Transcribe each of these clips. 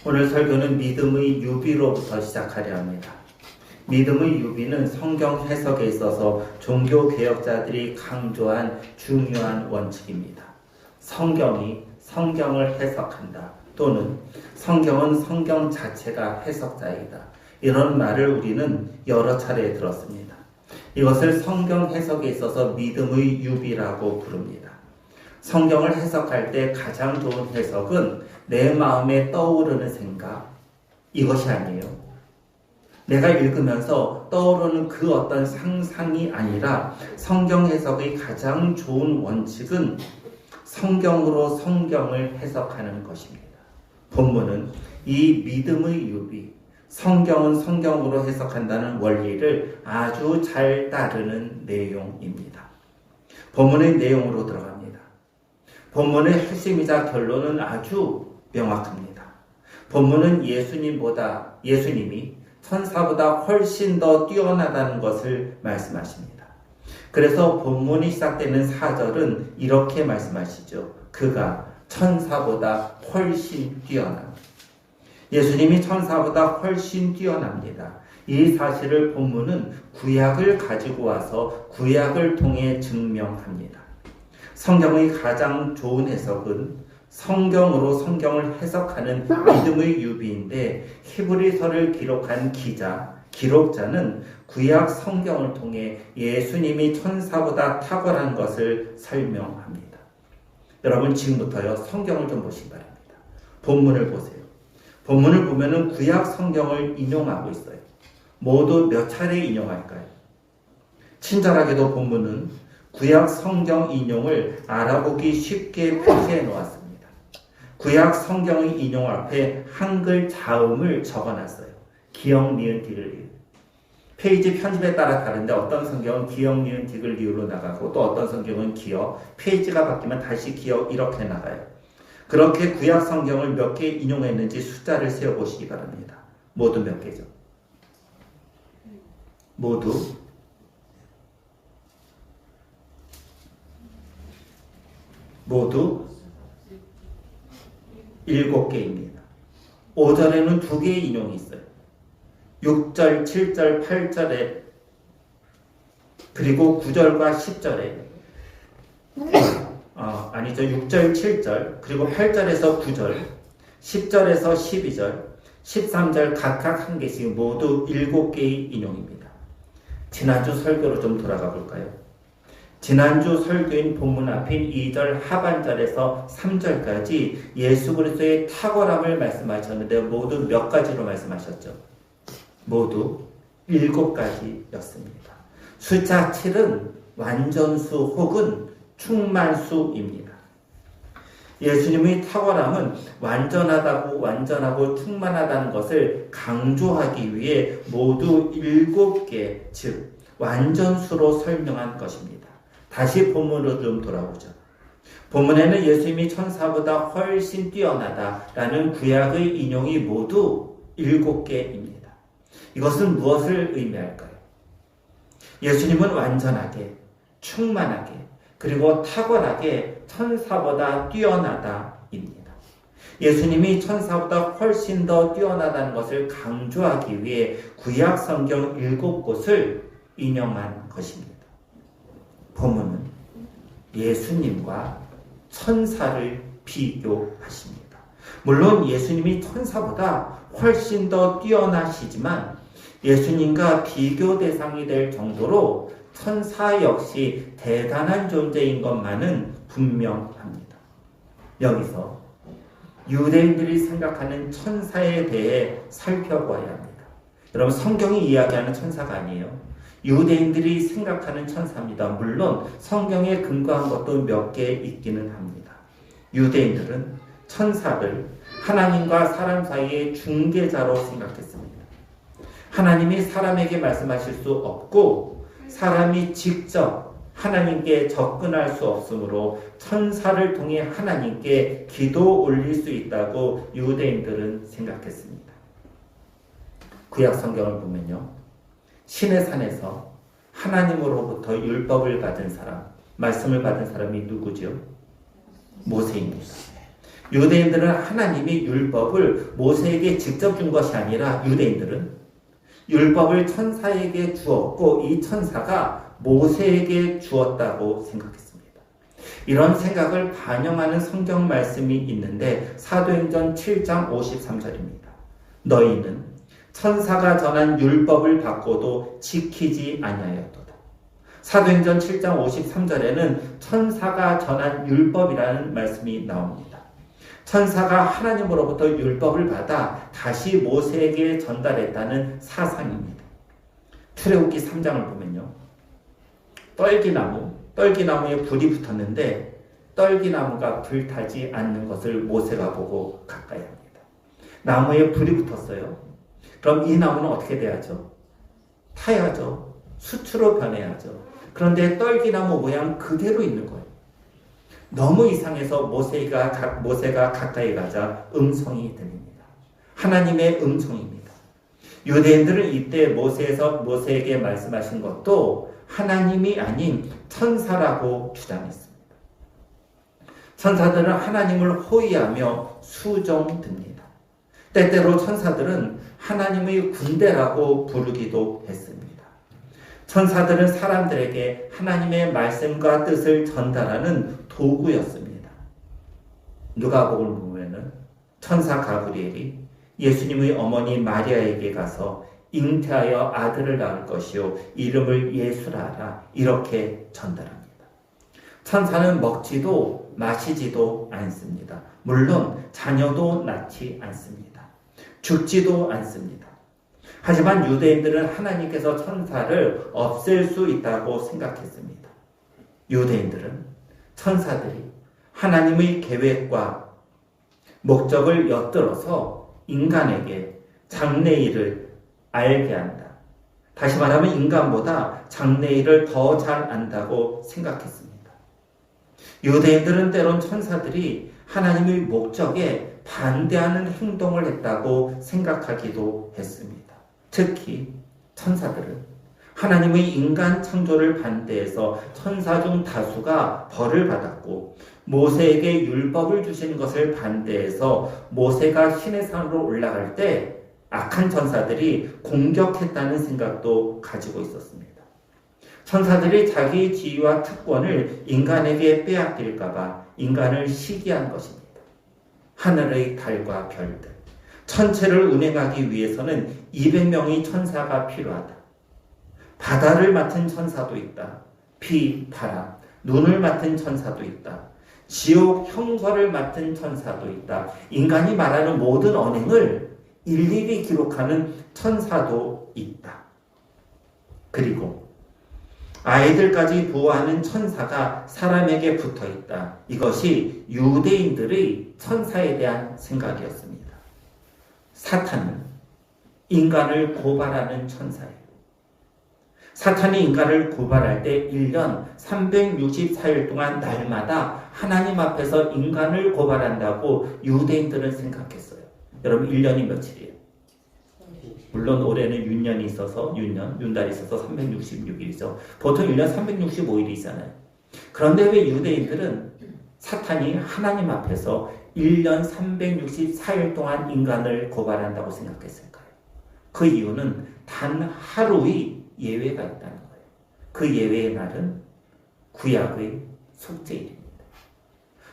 오늘 설교는 믿음의 유비로부터 시작하려 합니다. 믿음의 유비는 성경 해석에 있어서 종교개혁자들이 강조한 중요한 원칙입니다. 성경이 성경을 해석한다, 또는 성경은 성경 자체가 해석자이다, 이런 말을 우리는 여러 차례 들었습니다. 이것을 성경 해석에 있어서 믿음의 유비라고 부릅니다. 성경을 해석할 때 가장 좋은 해석은 내 마음에 떠오르는 생각, 이것이 아니에요. 내가 읽으면서 떠오르는 그 어떤 상상이 아니라 성경 해석의 가장 좋은 원칙은 성경으로 성경을 해석하는 것입니다. 본문은 이 믿음의 유비, 성경은 성경으로 해석한다는 원리를 아주 잘 따르는 내용입니다. 본문의 내용으로 들어갑니다. 본문의 핵심이자 결론은 아주 명확합니다. 본문은 예수님이 천사보다 훨씬 더 뛰어나다는 것을 말씀하십니다. 그래서 본문이 시작되는 4절은 이렇게 말씀하시죠. 그가 천사보다 훨씬 뛰어납니다. 예수님이 천사보다 훨씬 뛰어납니다. 이 사실을 본문은 구약을 가지고 와서 구약을 통해 증명합니다. 성경의 가장 좋은 해석은 성경으로 성경을 해석하는 믿음의 유비인데, 히브리서를 기록한 기록자는 구약 성경을 통해 예수님이 천사보다 탁월한 것을 설명합니다. 여러분, 지금부터요, 성경을 좀 보시기 바랍니다. 본문을 보세요. 본문을 보면은 구약 성경을 인용하고 있어요. 모두 몇 차례 인용할까요? 친절하게도 본문은 구약 성경 인용을 알아보기 쉽게 표시해 놓았습니다. 구약 성경의 인용 앞에 한글 자음을 적어놨어요. 기역, 니은, 디귿. 페이지 편집에 따라 다른데 어떤 성경은 기역, 니은, 디귿, 리을로 나가고 또 어떤 성경은 기역, 페이지가 바뀌면 다시 기역, 이렇게 나가요. 그렇게 구약 성경을 몇 개 인용했는지 숫자를 세어보시기 바랍니다. 모두 몇 개죠? 모두 7개입니다. 5절에는 2개의 인용이 있어요. 6절, 7절, 8절에, 그리고 9절과 10절에, 아니죠. 6절, 7절, 그리고 8절에서 9절, 10절에서 12절, 13절 각각 한 개씩 모두 7개의 인용입니다. 지난주 설교로 좀 돌아가 볼까요? 지난주 설교인 본문 앞인 2절 하반절에서 3절까지 예수 그리스도의 탁월함을 말씀하셨는데 모두 몇 가지로 말씀하셨죠? 모두 7가지였습니다. 숫자 7은 완전수 혹은 충만수입니다. 예수님의 탁월함은 완전하고 충만하다는 것을 강조하기 위해 모두 7개, 즉 완전수로 설명한 것입니다. 다시 본문으로 좀 돌아오죠. 본문에는 예수님이 천사보다 훨씬 뛰어나다라는 구약의 인용이 모두 7개입니다. 이것은 무엇을 의미할까요? 예수님은 완전하게, 충만하게, 그리고 탁월하게 천사보다 뛰어나다입니다. 예수님이 천사보다 훨씬 더 뛰어나다는 것을 강조하기 위해 구약 성경 7곳을 인용한 것입니다. 본문은 예수님과 천사를 비교하십니다. 물론 예수님이 천사보다 훨씬 더 뛰어나시지만 예수님과 비교 대상이 될 정도로 천사 역시 대단한 존재인 것만은 분명합니다. 여기서 유대인들이 생각하는 천사에 대해 살펴봐야 합니다. 여러분, 성경이 이야기하는 천사가 아니에요. 유대인들이 생각하는 천사입니다. 물론 성경에 근거한 것도 몇 개 있기는 합니다. 유대인들은 천사를 하나님과 사람 사이의 중개자로 생각했습니다. 하나님이 사람에게 말씀하실 수 없고 사람이 직접 하나님께 접근할 수 없으므로 천사를 통해 하나님께 기도 올릴 수 있다고 유대인들은 생각했습니다. 구약 성경을 보면요, 신의 산에서 하나님으로부터 율법을 받은 사람, 말씀을 받은 사람이 누구죠? 모세입니다. 유대인들은 하나님이 율법을 모세에게 직접 준 것이 아니라 유대인들은 율법을 천사에게 주었고 이 천사가 모세에게 주었다고 생각했습니다. 이런 생각을 반영하는 성경 말씀이 있는데 사도행전 7장 53절입니다. 너희는 천사가 전한 율법을 받고도 지키지 아니하였도다. 사도행전 7장 53절에는 천사가 전한 율법이라는 말씀이 나옵니다. 천사가 하나님으로부터 율법을 받아 다시 모세에게 전달했다는 사상입니다. 출애굽기 3장을 보면요. 떨기나무에 불이 붙었는데 떨기나무가 불타지 않는 것을 모세가 보고 가까이 합니다. 나무에 불이 붙었어요. 그럼 이 나무는 어떻게 돼야죠? 타야죠. 수초로 변해야죠. 그런데 떨기나무 모양 그대로 있는 거예요. 너무 이상해서 모세가 가까이 가자 음성이 들립니다. 하나님의 음성입니다. 유대인들은 이때 모세에게 말씀하신 것도 하나님이 아닌 천사라고 주장했습니다. 천사들은 하나님을 호위하며 수종듭니다. 때때로 천사들은 하나님의 군대라고 부르기도 했습니다. 천사들은 사람들에게 하나님의 말씀과 뜻을 전달하는 도구였습니다. 누가복음을 보면은 천사 가브리엘이 예수님의 어머니 마리아에게 가서 잉태하여 아들을 낳을 것이요 이름을 예수라 하라 이렇게 전달합니다. 천사는 먹지도 마시지도 않습니다. 물론 자녀도 낳지 않습니다. 죽지도 않습니다. 하지만 유대인들은 하나님께서 천사를 없앨 수 있다고 생각했습니다. 유대인들은 천사들이 하나님의 계획과 목적을 엿들어서 인간에게 장래일을 알게 한다. 다시 말하면 인간보다 장래일을 더 잘 안다고 생각했습니다. 유대인들은 때론 천사들이 하나님의 목적에 반대하는 행동을 했다고 생각하기도 했습니다. 특히 천사들은 하나님의 인간 창조를 반대해서 천사 중 다수가 벌을 받았고 모세에게 율법을 주신 것을 반대해서 모세가 신의 산으로 올라갈 때 악한 천사들이 공격했다는 생각도 가지고 있었습니다. 천사들이 자기 지위와 특권을 인간에게 빼앗길까봐 인간을 시기한 것입니다. 하늘의 달과 별들, 천체를 운행하기 위해서는 200명의 천사가 필요하다. 바다를 맡은 천사도 있다. 비, 바람, 눈을 맡은 천사도 있다. 지옥, 형벌을 맡은 천사도 있다. 인간이 말하는 모든 언행을 일일이 기록하는 천사도 있다. 그리고 아이들까지 보호하는 천사가 사람에게 붙어 있다. 이것이 유대인들의 천사에 대한 생각이었습니다. 사탄은 인간을 고발하는 천사예요. 사탄이 인간을 고발할 때 1년 364일 동안 날마다 하나님 앞에서 인간을 고발한다고 유대인들은 생각했어요. 여러분 1년이 며칠이에요? 물론 올해는 윤년이 있어서 윤달이 있어서 366일이죠. 보통 1년 365일이잖아요. 그런데 왜 유대인들은 사탄이 하나님 앞에서 1년 364일 동안 인간을 고발한다고 생각했을까요? 그 이유는 단 하루의 예외가 있다는 거예요. 그 예외의 날은 구약의 속죄일입니다.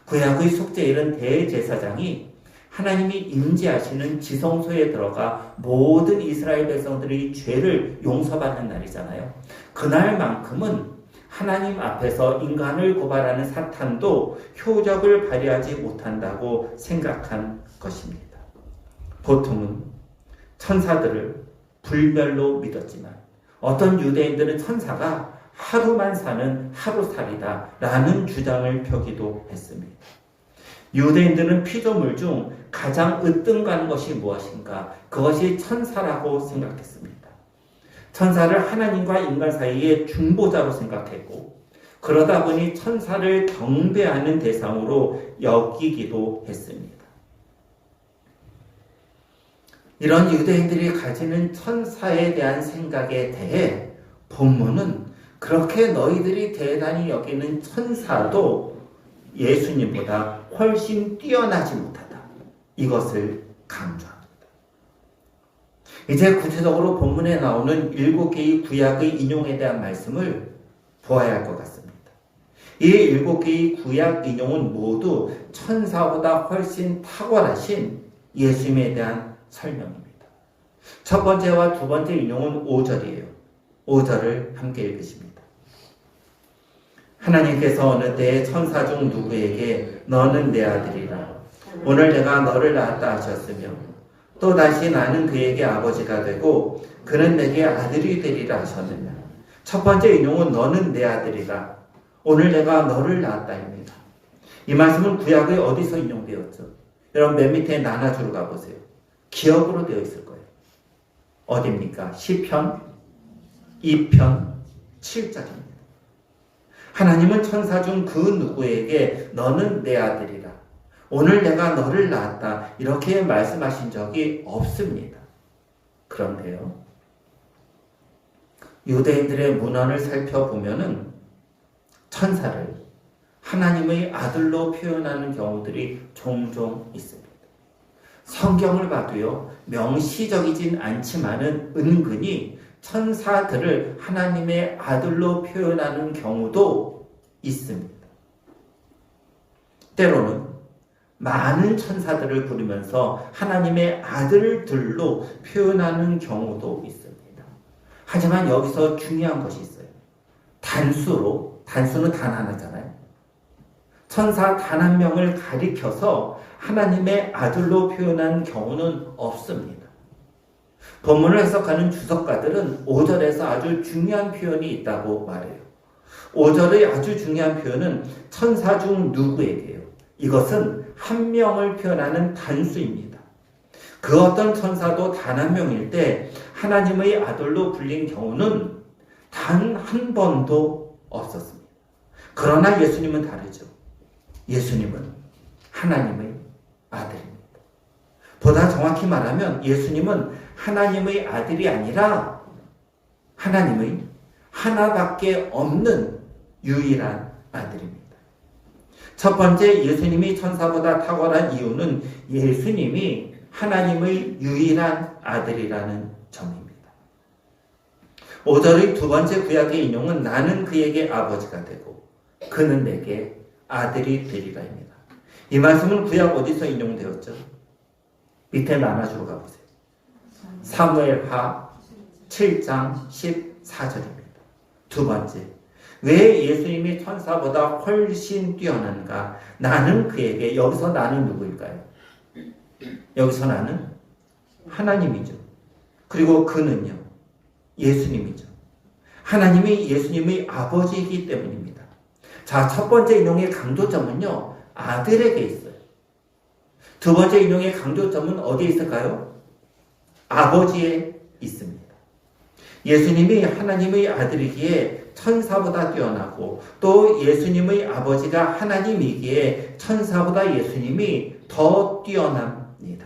구약의 속죄일은 대제사장이 하나님이 임재하시는 지성소에 들어가 모든 이스라엘 백성들의 죄를 용서받는 날이잖아요. 그날만큼은 하나님 앞에서 인간을 고발하는 사탄도 효력을 발휘하지 못한다고 생각한 것입니다. 보통은 천사들을 불멸로 믿었지만 어떤 유대인들은 천사가 하루만 사는 하루살이다 라는 주장을 펴기도 했습니다. 유대인들은 피조물 중 가장 으뜸가는 것이 무엇인가? 그것이 천사라고 생각했습니다. 천사를 하나님과 인간 사이의 중보자로 생각했고 그러다 보니 천사를 경배하는 대상으로 여기기도 했습니다. 이런 유대인들이 가지는 천사에 대한 생각에 대해 본문은 그렇게 너희들이 대단히 여기는 천사도 예수님보다 훨씬 뛰어나지 못하다. 이것을 강조합니다. 이제 구체적으로 본문에 나오는 7개의 구약의 인용에 대한 말씀을 보아야 할 것 같습니다. 이 7개의 구약 인용은 모두 천사보다 훨씬 탁월하신 예수님에 대한 설명입니다. 첫 번째와 두 번째 인용은 5절이에요. 5절을 함께 읽으십니다. 하나님께서 어느 때에 천사 중 누구에게 너는 내 아들이라 오늘 내가 너를 낳았다 하셨으며 또 다시 나는 그에게 아버지가 되고 그는 내게 아들이 되리라 하셨느냐. 첫 번째 인용은 너는 내 아들이라 오늘 내가 너를 낳았다입니다. 이 말씀은 구약에 어디서 인용되었죠? 여러분 맨 밑에 나눠주러 가보세요. 기억으로 되어 있을 거예요. 어디입니까? 시편 2편 7절입니다. 하나님은 천사 중 그 누구에게 너는 내 아들이라 오늘 내가 너를 낳았다 이렇게 말씀하신 적이 없습니다. 그런데요, 유대인들의 문헌을 살펴보면은 천사를 하나님의 아들로 표현하는 경우들이 종종 있습니다. 성경을 봐도요, 명시적이진 않지만은 은근히 천사들을 하나님의 아들로 표현하는 경우도 있습니다. 때로는 많은 천사들을 부르면서 하나님의 아들들로 표현하는 경우도 있습니다. 하지만 여기서 중요한 것이 있어요. 단수는 단 하나잖아요. 천사 단 한 명을 가리켜서 하나님의 아들로 표현한 경우는 없습니다. 본문을 해석하는 주석가들은 5절에서 아주 중요한 표현이 있다고 말해요. 5절의 아주 중요한 표현은 천사 중 누구에게요. 이것은 한 명을 표현하는 단수입니다. 그 어떤 천사도 단 한 명일 때 하나님의 아들로 불린 경우는 단 한 번도 없었습니다. 그러나 예수님은 다르죠. 예수님은 하나님의 아들입니다. 보다 정확히 말하면 예수님은 하나님의 아들이 아니라 하나님의 하나밖에 없는 유일한 아들입니다. 첫 번째, 예수님이 천사보다 탁월한 이유는 예수님이 하나님의 유일한 아들이라는 점입니다. 5절의 두 번째 구약의 인용은 나는 그에게 아버지가 되고 그는 내게 아들이 되리라입니다. 이 말씀은 구약 어디서 인용되었죠? 밑에 나눠주러 가보세요. 사무엘하 7장 14절입니다. 두 번째, 왜 예수님이 천사보다 훨씬 뛰어난가? 나는 그에게, 여기서 나는 누구일까요? 여기서 나는 하나님이죠. 그리고 그는요, 예수님이죠. 하나님이 예수님의 아버지이기 때문입니다. 자, 첫 번째 인용의 강조점은요, 아들에게 있어요. 두 번째 인용의 강조점은 어디에 있을까요? 아버지에 있습니다. 예수님이 하나님의 아들이기에 천사보다 뛰어나고 또 예수님의 아버지가 하나님이기에 천사보다 예수님이 더 뛰어납니다.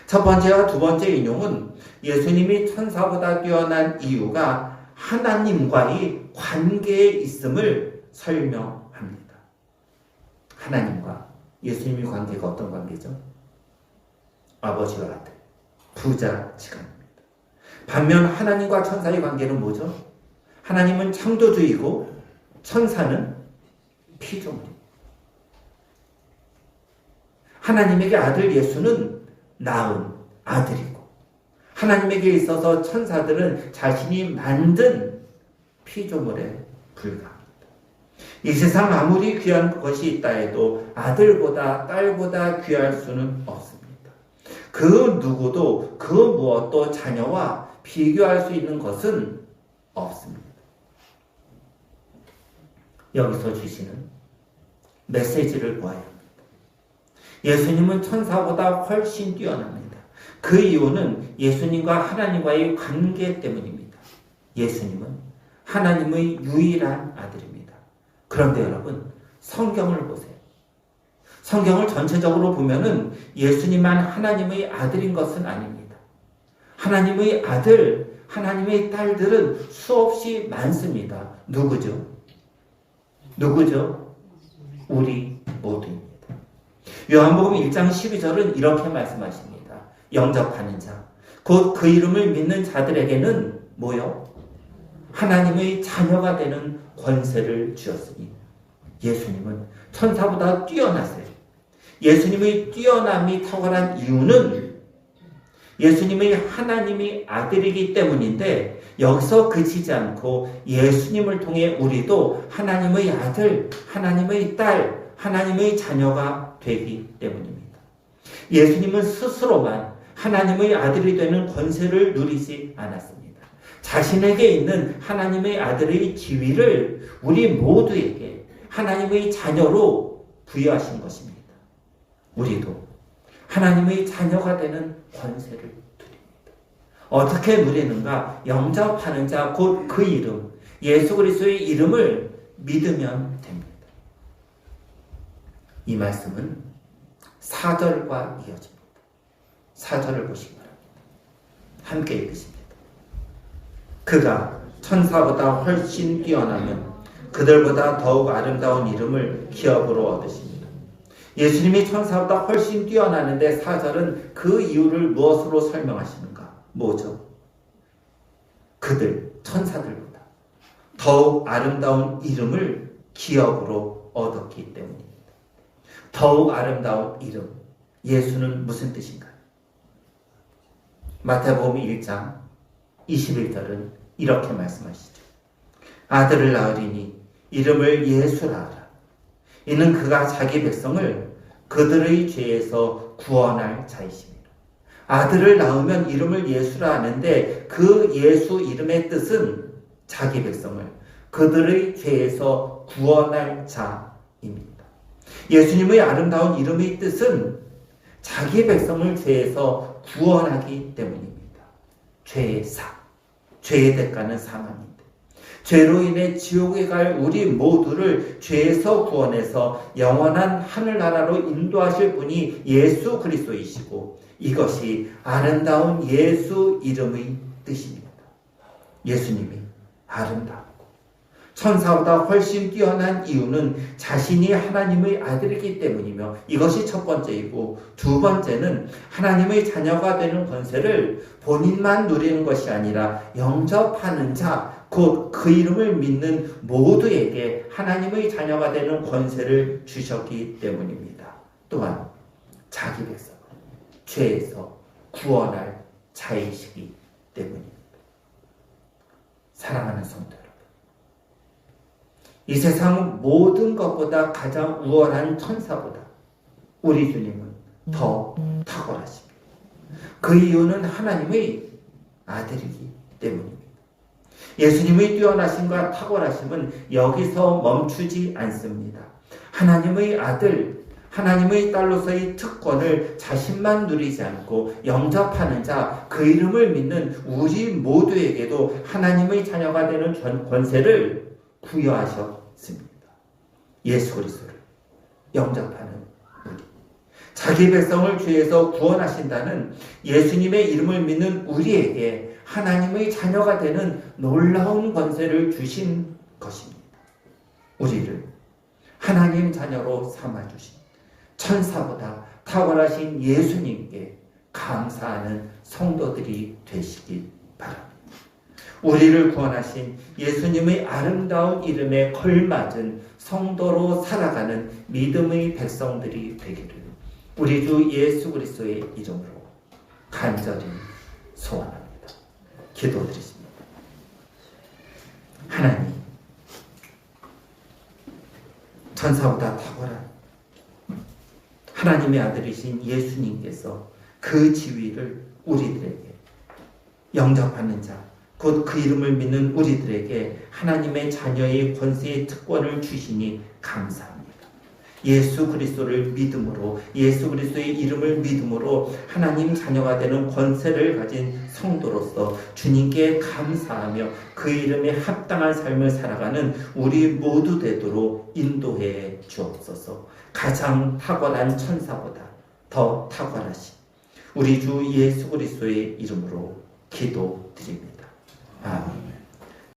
첫 번째와 두 번째 인용은 예수님이 천사보다 뛰어난 이유가 하나님과의 관계에 있음을 설명합니다. 하나님과 예수님의 관계가 어떤 관계죠? 아버지와 아들, 부자지간입니다. 반면 하나님과 천사의 관계는 뭐죠? 하나님은 창조주이고 천사는 피조물입니다. 하나님에게 아들 예수는 낳은 아들이고 하나님에게 있어서 천사들은 자신이 만든 피조물에 불과합니다. 이 세상 아무리 귀한 것이 있다 해도 아들보다 딸보다 귀할 수는 없습니다. 그 누구도 그 무엇도 자녀와 비교할 수 있는 것은 없습니다. 여기서 주시는 메시지를 보아야 합니다. 예수님은 천사보다 훨씬 뛰어납니다. 그 이유는 예수님과 하나님과의 관계 때문입니다. 예수님은 하나님의 유일한 아들입니다. 그런데 여러분, 성경을 보세요. 성경을 전체적으로 보면은 예수님만 하나님의 아들인 것은 아닙니다. 하나님의 아들, 하나님의 딸들은 수없이 많습니다. 누구죠? 우리 모두입니다. 요한복음 1장 12절은 이렇게 말씀하십니다. 영접하는 자, 곧 그 이름을 믿는 자들에게는 뭐요? 하나님의 자녀가 되는 권세를 주었으니. 예수님은 천사보다 뛰어나세요. 예수님의 뛰어남이 탁월한 이유는 예수님의 하나님의 아들이기 때문인데, 여기서 그치지 않고 예수님을 통해 우리도 하나님의 아들, 하나님의 딸, 하나님의 자녀가 되기 때문입니다. 예수님은 스스로만 하나님의 아들이 되는 권세를 누리지 않았습니다. 자신에게 있는 하나님의 아들의 지위를 우리 모두에게 하나님의 자녀로 부여하신 것입니다. 우리도 하나님의 자녀가 되는 권세를 누립니다. 어떻게 누리는가? 영접하는 자, 곧 그 이름, 예수 그리스도의 이름을 믿으면 됩니다. 이 말씀은 4절과 이어집니다. 4절을 보시기 바랍니다. 함께 읽으십니다. 그가 천사보다 훨씬 뛰어나면 그들보다 더욱 아름다운 이름을 기업으로 얻으십니다. 예수님이 천사보다 훨씬 뛰어나는데 4절은 그 이유를 무엇으로 설명하시는가? 뭐죠? 그들, 천사들보다 더욱 아름다운 이름을 기업으로 얻었기 때문입니다. 더욱 아름다운 이름, 예수는 무슨 뜻인가요? 마태복음 1장 21절은 이렇게 말씀하시죠. 아들을 낳으리니 이름을 예수라 하라. 이는 그가 자기 백성을 그들의 죄에서 구원할 자이십니다. 아들을 낳으면 이름을 예수라 하는데 그 예수 이름의 뜻은 자기 백성을 그들의 죄에서 구원할 자입니다. 예수님의 아름다운 이름의 뜻은 자기 백성을 죄에서 구원하기 때문입니다. 죄의 사, 죄의 대가는 사망입니다. 죄로 인해 지옥에 갈 우리 모두를 죄에서 구원해서 영원한 하늘나라로 인도하실 분이 예수 그리스도이시고, 이것이 아름다운 예수 이름의 뜻입니다. 예수님이 아름답고 천사보다 훨씬 뛰어난 이유는 자신이 하나님의 아들이기 때문이며, 이것이 첫 번째이고, 두 번째는 하나님의 자녀가 되는 권세를 본인만 누리는 것이 아니라 영접하는 자, 곧 그 이름을 믿는 모두에게 하나님의 자녀가 되는 권세를 주셨기 때문입니다. 또한 자기 백성을 죄에서 구원할 자이시기 때문입니다. 사랑하는 성도 여러분, 이 세상 모든 것보다 가장 우월한 천사보다 우리 주님은 더 탁월하십니다. 그 이유는 하나님의 아들이기 때문입니다. 예수님의 뛰어나심과 탁월하심은 여기서 멈추지 않습니다. 하나님의 아들, 하나님의 딸로서의 특권을 자신만 누리지 않고 영접하는 자, 그 이름을 믿는 우리 모두에게도 하나님의 자녀가 되는 권세를 부여하셨습니다. 예수 그리스도를 영접하는 우리, 자기 백성을 죄에서 구원하신다는 예수님의 이름을 믿는 우리에게 하나님의 자녀가 되는 놀라운 권세를 주신 것입니다. 우리를 하나님 자녀로 삼아주신 천사보다 탁월하신 예수님께 감사하는 성도들이 되시길 바랍니다. 우리를 구원하신 예수님의 아름다운 이름에 걸맞은 성도로 살아가는 믿음의 백성들이 되기를 우리 주 예수 그리스도의 이름으로 간절히 소원합니다. 기도드리십니다. 하나님, 천사보다 탁월한 하나님의 아들이신 예수님께서 그 지위를 우리들에게, 영접하는 자, 곧 그 이름을 믿는 우리들에게 하나님의 자녀의 권세의 특권을 주시니 감사합니다. 예수 그리스도를 믿음으로, 예수 그리스도의 이름을 믿음으로 하나님 자녀가 되는 권세를 가진 성도로서 주님께 감사하며 그 이름에 합당한 삶을 살아가는 우리 모두 되도록 인도해 주옵소서. 가장 탁월한 천사보다 더 탁월하신 우리 주 예수 그리스도의 이름으로 기도드립니다. 아멘.